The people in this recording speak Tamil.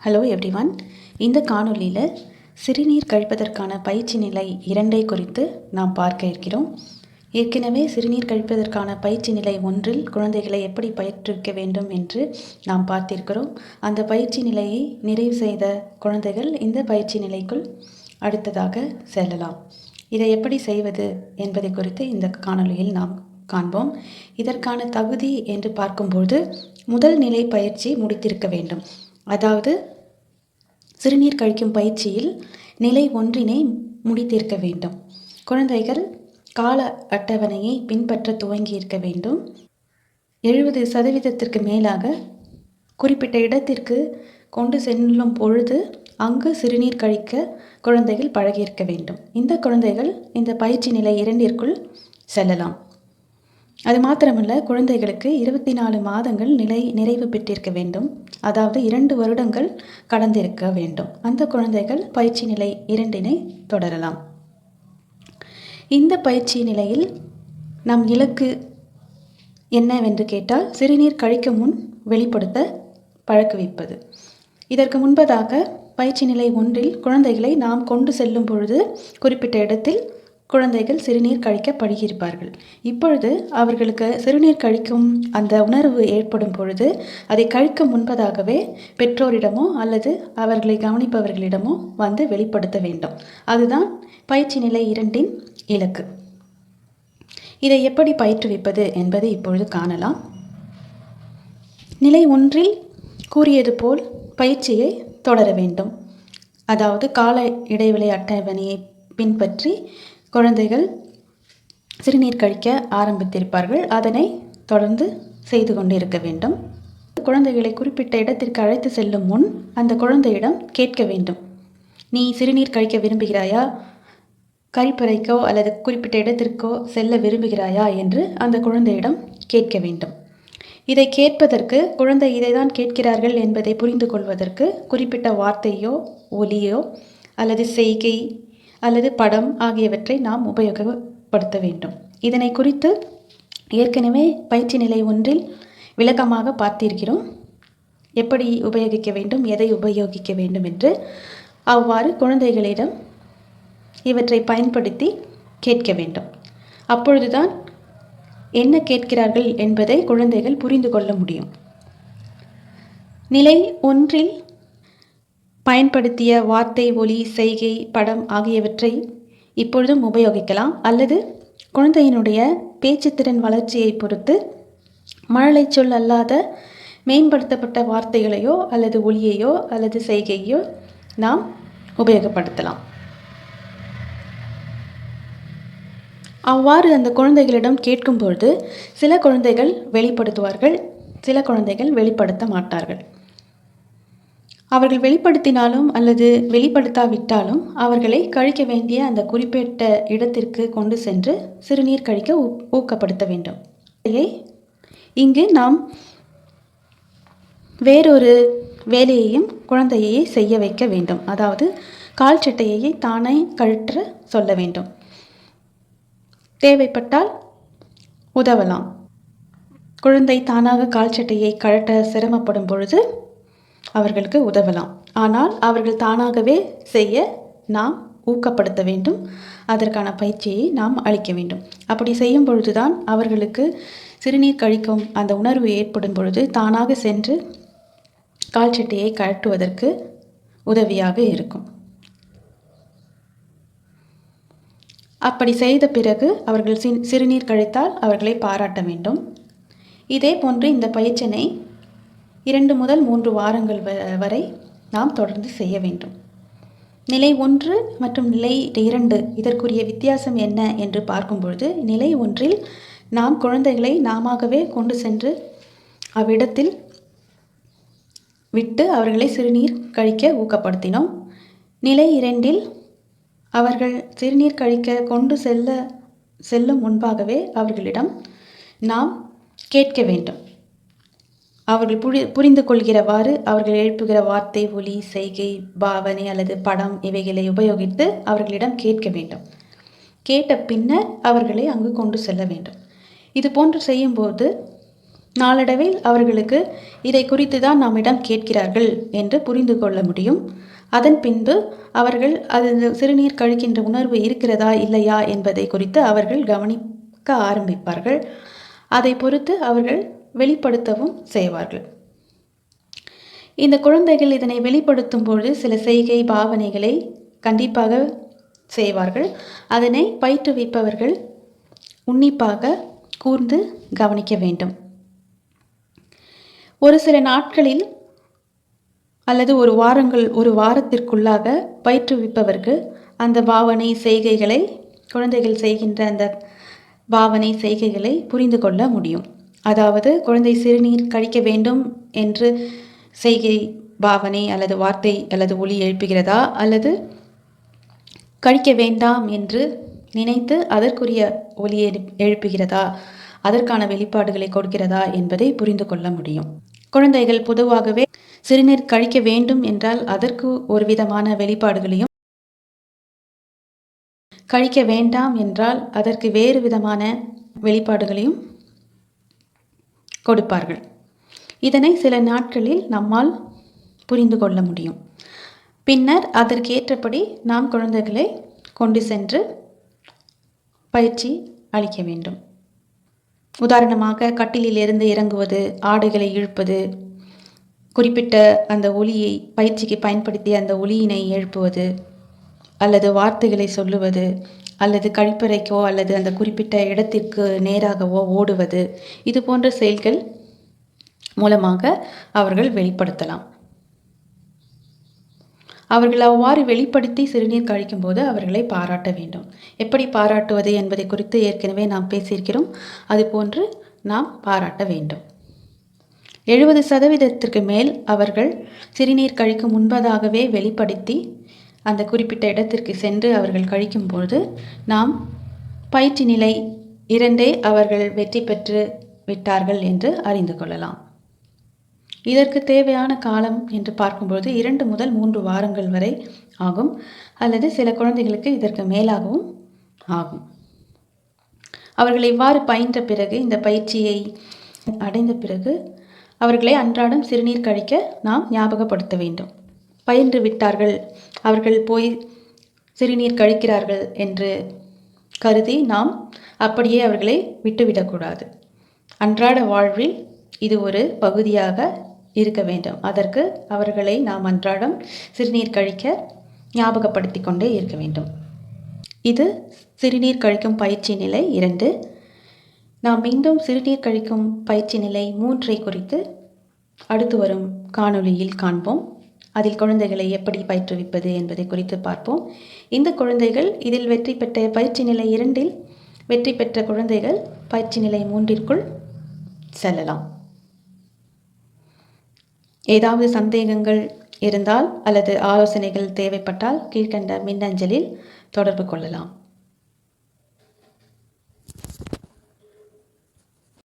Hello everyone. இந்த காணொளியில் சிறுநீர் கழிப்பதற்கான பயிற்சி நிலை 2 குறித்து நாம் பார்க்க இருக்கிறோம். ஏற்கனவே சிறுநீர் கழிப்பதற்கான பயிற்சி நிலை 1 குழந்தைகளை எப்படி பயிற்றுவிக்க வேண்டும் என்று நாம் பார்த்திருக்கிறோம். அந்த பயிற்சி நிலையை நிறைவு செய்த குழந்தைகள் இந்த பயிற்சி நிலைக்குள் அடுத்ததாக செல்லலாம். இதை எப்படி செய்வது என்பதை குறித்து இந்த காணொளியில் நாம் காண்போம். இதற்கான தகுதி என்று பார்க்கும்போது முதல் நிலை பயிற்சி முடித்திருக்க வேண்டும். அதாவது சிறுநீர் கழிக்கும் பயிற்சியில் நிலை 1 முடித்திருக்க வேண்டும். குழந்தைகள் கால அட்டவணையை பின்பற்ற துவங்கி இருக்க வேண்டும். 70% மேலாக குறிப்பிட்ட இடத்திற்கு கொண்டு செல்லும் பொழுது அங்கு சிறுநீர் கழிக்க குழந்தைகள் பழகியிருக்க வேண்டும். இந்த குழந்தைகள் இந்த பயிற்சி நிலை 2 செல்லலாம். அது மாத்திரமல்ல, குழந்தைகளுக்கு 24 மாதங்கள் நிறைவு பெற்றிருக்க வேண்டும். அதாவது 2 வருடங்கள் கடந்திருக்க வேண்டும். அந்த குழந்தைகள் பயிற்சி நிலை 2 தொடரலாம். இந்த பயிற்சி நிலையில் நம் இலக்கு என்னவென்று கேட்டால், சிறுநீர் கழிக்க முன் வெளிப்படுத்த பழக்குவிப்பது. இதற்கு முன்பதாக பயிற்சி நிலை 1 குழந்தைகளை நாம் கொண்டு செல்லும் பொழுது குறிப்பிட்ட இடத்தில் குழந்தைகள் சிறுநீர் கழிக்க பழகியிருப்பார்கள். இப்பொழுது அவர்களுக்கு சிறுநீர் கழிக்கும் அந்த உணர்வு ஏற்படும் பொழுது அதை கழிக்க முன்பதாகவே பெற்றோரிடமோ அல்லது அவர்களை கவனிப்பவர்களிடமோ வந்து வெளிப்படுத்த வேண்டும். அதுதான் பயிற்சி நிலை 2 இலக்கு. இதை எப்படி பயிற்றுவிப்பது என்பதை இப்பொழுது காணலாம். நிலை 1 கூறியது போல் பயிற்சியை தொடர வேண்டும். அதாவது கால இடைவெளி அட்டவணையை பின்பற்றி குழந்தைகள் சிறுநீர் கழிக்க ஆரம்பித்திருப்பார்கள். அதனை தொடர்ந்து செய்து கொண்டு இருக்க வேண்டும். குழந்தைகளை குறிப்பிட்ட இடத்திற்கு அழைத்து செல்லும் முன் அந்த குழந்தையிடம் கேட்க வேண்டும். நீ சிறுநீர் கழிக்க விரும்புகிறாயா? கழிப்பறைக்கோ அல்லது குறிப்பிட்ட இடத்திற்கோ செல்ல விரும்புகிறாயா என்று அந்த குழந்தையிடம் கேட்க வேண்டும். இதை கேட்பதற்கு குழந்தை இதைதான் கேட்கிறார்கள் என்பதை புரிந்து கொள்வதற்கு குறிப்பிட்ட வார்த்தையோ ஒலியோ அல்லது செய்கை அல்லது படம் ஆகியவற்றை நாம் உபயோகப்படுத்த வேண்டும். இதனை குறித்து ஏற்கனவே பயிற்சி நிலை 1 விளக்கமாக பார்த்திருக்கிறோம். எப்படி உபயோகிக்க வேண்டும், எதை உபயோகிக்க வேண்டும் என்று. அவ்வாறு குழந்தைகளிடம் இவற்றை பயன்படுத்தி கேட்க வேண்டும். அப்பொழுதுதான் என்ன கேட்கிறார்கள் என்பதை குழந்தைகள் புரிந்து கொள்ள முடியும். நிலை 1 பயன்படுத்திய வார்த்தை, ஒலி, செய்கை, படம் ஆகியவற்றை இப்பொழுதும் உபயோகிக்கலாம். அல்லது குழந்தையினுடைய பேச்சுத்திறன் வளர்ச்சியை பொறுத்து மழலை சொல் அல்லாத மேம்படுத்தப்பட்ட வார்த்தைகளையோ அல்லது ஒலியையோ அல்லது செய்கையோ நாம் உபயோகப்படுத்தலாம். அவ்வாறு அந்த குழந்தைகளிடம் கேட்கும்பொழுது சில குழந்தைகள் வெளிப்படுத்துவார்கள், சில குழந்தைகள் வெளிப்படுத்த மாட்டார்கள். அவர்கள் வெளிப்படுத்தினாலும் அல்லது வெளிப்படுத்தாவிட்டாலும் அவர்களை கழிக்க வேண்டிய அந்த குறிப்பிட்ட இடத்திற்கு கொண்டு சென்று சிறுநீர் கழிக்க ஊக்கப்படுத்த வேண்டும். இங்கு நாம் வேறொரு வேலையையும் குழந்தையை செய்ய வைக்க வேண்டும். அதாவது கால் சட்டையை தானே கழற்ற சொல்ல வேண்டும். தேவைப்பட்டால் உதவலாம். குழந்தை தானாக கால் சட்டையை கழற்ற சிரமப்படும் பொழுது அவர்களுக்கு உதவலாம். ஆனால் அவர்கள் தானாகவே செய்ய நாம் ஊக்கப்படுத்த வேண்டும். அதற்கான பயிற்சியை நாம் அளிக்க வேண்டும். அப்படி செய்யும் பொழுதுதான் அவர்களுக்கு சிறுநீர் கழிக்கும் அந்த உணர்வு ஏற்படும் பொழுது தானாக சென்று கால் சட்டையை கழற்றுவதற்கு உதவியாக இருக்கும். அப்படி செய்த பிறகு அவர்கள் சிறுநீர் கழித்தால் அவர்களை பாராட்ட வேண்டும். இதே போன்று இந்த பயிற்சியை 2 முதல் 3 வாரங்கள் வரை நாம் தொடர்ந்து செய்ய வேண்டும். நிலை 1 மற்றும் நிலை 2 இதற்குரிய வித்தியாசம் என்ன என்று பார்க்கும்பொழுது, நிலை 1 நாம் குழந்தைகளை நாமாகவே கொண்டு சென்று அவ்விடத்தில் விட்டு அவர்களை சிறுநீர் கழிக்க ஊக்கப்படுத்தினோம். நிலை 2 அவர்கள் சிறுநீர் கழிக்க கொண்டு செல்லும் முன்பாகவே அவர்களிடம் நாம் கேட்க வேண்டும். அவர்கள் புரிந்து கொள்கிறவாறு அவர்கள் எழுப்புகிற வார்த்தை, ஒலி, செய்கை, பாவனை அல்லது படம் இவைகளை உபயோகித்து அவர்களிடம் கேட்க வேண்டும். கேட்ட பின்னர் அவர்களை அங்கு கொண்டு செல்ல வேண்டும். இது போன்று செய்யும்போது நாளடைவில் அவர்களுக்கு இதை குறித்து தான் நம்மிடம் கேட்கிறார்கள் என்று புரிந்து கொள்ள முடியும். அதன் பின்பு அவர்கள் அது சிறுநீர் கழிக்கின்ற உணர்வு இருக்கிறதா இல்லையா என்பதை குறித்து அவர்கள் கவனிக்க ஆரம்பிப்பார்கள். அதை பொறுத்து அவர்கள் வெளிப்படுத்தவும் செய்வார்கள். இந்த குழந்தைகள் இதனை வெளிப்படுத்தும் பொழுது சில செய்கை பாவனைகளை கண்டிப்பாக செய்வார்கள். அதனை பயிற்றுவிப்பவர்கள் உன்னிப்பாக கூர்ந்து கவனிக்க வேண்டும். ஒரு சில நாட்களில் அல்லது ஒரு வாரத்திற்குள்ளாக பயிற்றுவிப்பவருக்கு அந்த பாவனை செய்கைகளை, குழந்தைகள் செய்கின்ற அந்த பாவனை செய்கைகளை புரிந்து கொள்ள முடியும். அதாவது குழந்தை சிறுநீர் கழிக்க வேண்டும் என்று செய்கை, பாவனை அல்லது வார்த்தை அல்லது ஒலி எழுப்புகிறதா, அல்லது கழிக்க வேண்டாம் என்று நினைத்து அதற்குரிய ஒலியை எழுப்புகிறதா, அதற்கான வெளிப்பாடுகளை கொடுக்கிறதா என்பதை புரிந்து கொள்ள முடியும். குழந்தைகள் பொதுவாகவே சிறுநீர் கழிக்க வேண்டும் என்றால் அதற்கு ஒரு விதமான வெளிப்பாடுகளையும், கழிக்க வேண்டாம் என்றால் அதற்கு வேறு விதமான வெளிப்பாடுகளையும் கொடுப்பார்கள். இதனை சில நாட்களில் நம்மால் புரிந்து கொள்ள முடியும். பின்னர் அதற்கேற்றபடி நாம் குழந்தைகளை கொண்டு சென்று பயிற்சி அளிக்க வேண்டும். உதாரணமாக கட்டிலில் இருந்து இறங்குவது, ஆடைகளை இழுப்பது, குறிப்பிட்ட அந்த ஒலியை பயிற்சிக்கு பயன்படுத்தி அந்த ஒலியினை எழுப்புவது, அல்லது வார்த்தைகளை சொல்லுவது, அல்லது கழிப்பறைக்கோ அல்லது அந்த குறிப்பிட்ட இடத்திற்கு நேராகவோ ஓடுவது, இது போன்ற செயல்கள் மூலமாக அவர்கள் வெளிப்படுத்தலாம். அவர்கள் அவ்வாறு வெளிப்படுத்தி சிறுநீர் கழிக்கும்போது அவர்களை பாராட்ட வேண்டும். எப்படி பாராட்டுவது என்பதை குறித்து ஏற்கனவே நாம் பேசியிருக்கிறோம். அதுபோன்று நாம் பாராட்ட வேண்டும். 70% மேல் அவர்கள் சிறுநீர் கழிக்கும் முன்பதாகவே வெளிப்படுத்தி அந்த குறிப்பிட்ட இடத்திற்கு சென்று அவர்கள் கழிக்கும்போது நாம் பயிற்சி நிலை 2 அவர்கள் வெற்றி பெற்று விட்டார்கள் என்று அறிந்து கொள்ளலாம். இதற்கு தேவையான காலம் என்று பார்க்கும்போது 2 முதல் 3 வாரங்கள் வரை ஆகும், அல்லது சில குழந்தைகளுக்கு இதற்கு மேலாகவும் ஆகும். அவர்கள் இவ்வாறு பயின்ற பிறகு, இந்த பயிற்சியை அடைந்த பிறகு அவர்களை அன்றாடம் சிறுநீர் கழிக்க நாம் ஞாபகப்படுத்த வேண்டும். பயின்று விட்டார்கள், அவர்கள் போய் சிறுநீர் கழிக்கிறார்கள் என்று கருதி நாம் அப்படியே அவர்களை விட்டுவிடக்கூடாது. அன்றாட வாழ்வில் இது ஒரு பகுதியாக இருக்க வேண்டும். அதற்கு அவர்களை நாம் அன்றாடம் சிறுநீர் கழிக்க ஞாபகப்படுத்தி கொண்டே இருக்க வேண்டும். இது சிறுநீர் கழிக்கும் பயிற்சி நிலை 2. நாம் மீண்டும் சிறுநீர் கழிக்கும் பயிற்சி நிலை 3 குறித்து அடுத்து வரும் காணொளியில் காண்போம். அதில் குழந்தைகளை எப்படி பயிற்றுவிப்பது என்பதை குறித்து பார்ப்போம். இந்த குழந்தைகள் இதில் வெற்றி பெற்ற பயிற்சி நிலை 2 வெற்றி பெற்ற குழந்தைகள் பயிற்சி நிலை 3 செல்லலாம். ஏதாவது சந்தேகங்கள் இருந்தால் அல்லது ஆலோசனைகள் தேவைப்பட்டால் கீழ்கண்ட மின்னஞ்சலில் தொடர்பு கொள்ளலாம்.